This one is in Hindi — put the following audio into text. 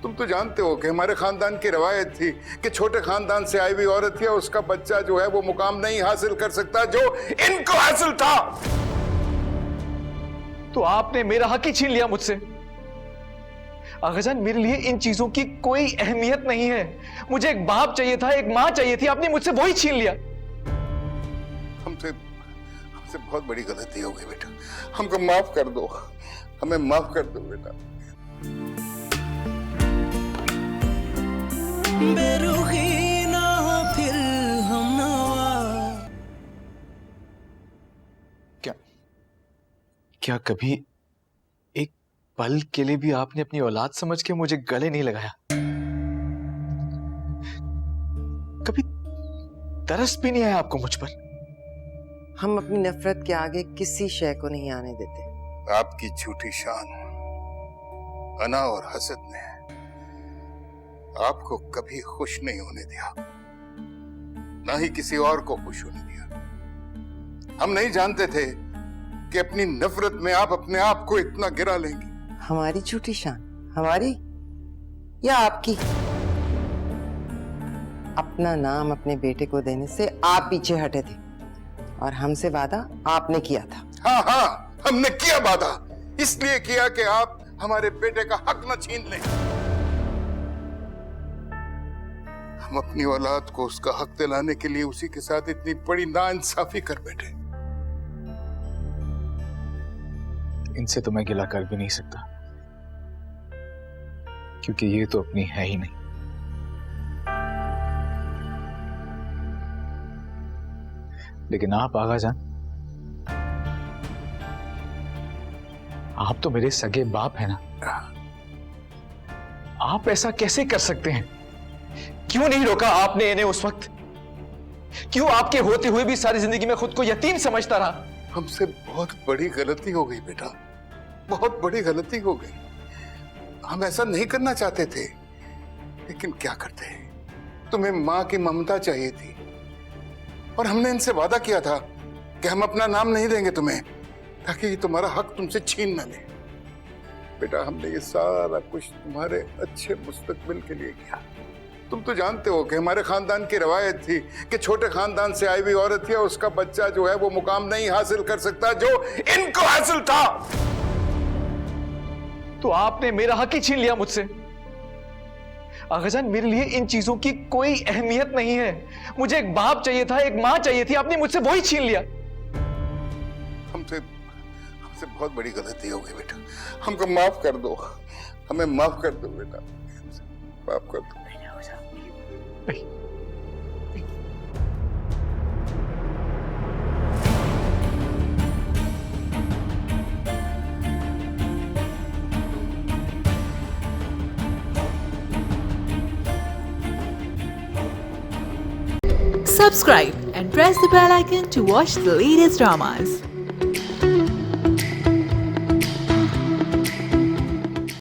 तुम तो जानते हो कि हमारे खानदान की रवायत थी कि छोटे खानदान से आई हुई औरत या उसका बच्चा जो है वो मुकाम नहीं हासिल कर सकता जो इनको हासिल था। तो आपने मेरा हक ही छीन लिया मुझसे। आगाजान, मेरे लिए इन चीजों की कोई अहमियत नहीं है। मुझे एक बाप चाहिए था, एक मां चाहिए थी, आपने मुझसे वही छीन लिया। हमसे बहुत बड़ी गलती हो गई बेटा, हमको माफ कर दो, हमें माफ कर दो बेटा। बेरुखी ना हो फिर हम नवा। क्या कभी एक पल के लिए भी आपने अपनी औलाद समझ के मुझे गले नहीं लगाया? कभी तरस भी नहीं आया आपको मुझ पर? हम अपनी नफरत के आगे किसी शय को नहीं आने देते। आपकी झूठी शान, अना और हसद ने आपको कभी खुश नहीं होने दिया, ना ही किसी और को खुश होने दिया। हम नहीं जानते थे कि अपनी नफरत में आप अपने आप को इतना गिरा लेंगी। हमारी झूठी शान, हमारी या आपकी? अपना नाम अपने बेटे को देने से आप पीछे हटे थे और हमसे वादा आपने किया था। हाँ हाँ, हमने किया वादा, इसलिए किया कि आप हमारे बेटे का हक न छीन लें। हम अपनी औलाद को उसका हक दिलाने के लिए उसी के साथ इतनी बड़ी नाइंसाफी कर बैठे। इनसे तो मैं गिला कर भी नहीं सकता, क्योंकि ये तो अपनी है ही नहीं। लेकिन आप आगाजान, आप तो मेरे सगे बाप हैं ना। आप ऐसा कैसे कर सकते हैं? क्यों नहीं रोका आपने इन्हें उस वक्त? क्यों आपके होते हुए भी सारी जिंदगी में खुद को यतीम समझता रहा? हमसे बहुत बड़ी गलती हो गई बेटा, बहुत बड़ी गलती हो गई। हम ऐसा नहीं करना चाहते थे, लेकिन क्या करते हैं, तुम्हें मां की ममता चाहिए थी और हमने इनसे वादा किया था कि हम अपना नाम नहीं देंगे तुम्हें, ताकि ये तुम्हारा हक तुमसे छीन न ले। बेटा, हमने ये सारा कुछ तुम्हारे अच्छे मुस्तकबिल के लिए किया। तुम तो जानते हो कि हमारे खानदान की रवायत थी कि छोटे खानदान से आई हुई औरत या उसका बच्चा जो है वो मुकाम नहीं हासिल कर सकता जो इनको हासिल था। तो आपने मेरा हक ही छीन लिया मुझसे। आगाजान, मेरे लिए इन चीजों की कोई अहमियत नहीं है। मुझे एक बाप चाहिए था, एक मां चाहिए थी, आपने मुझसे वही छीन लिया। हमसे बहुत बड़ी गलती हो गई बेटा, हमको माफ कर दो, हमें माफ कर दो बेटा, माफ कर दो। Subscribe and press the bell icon to watch the latest dramas.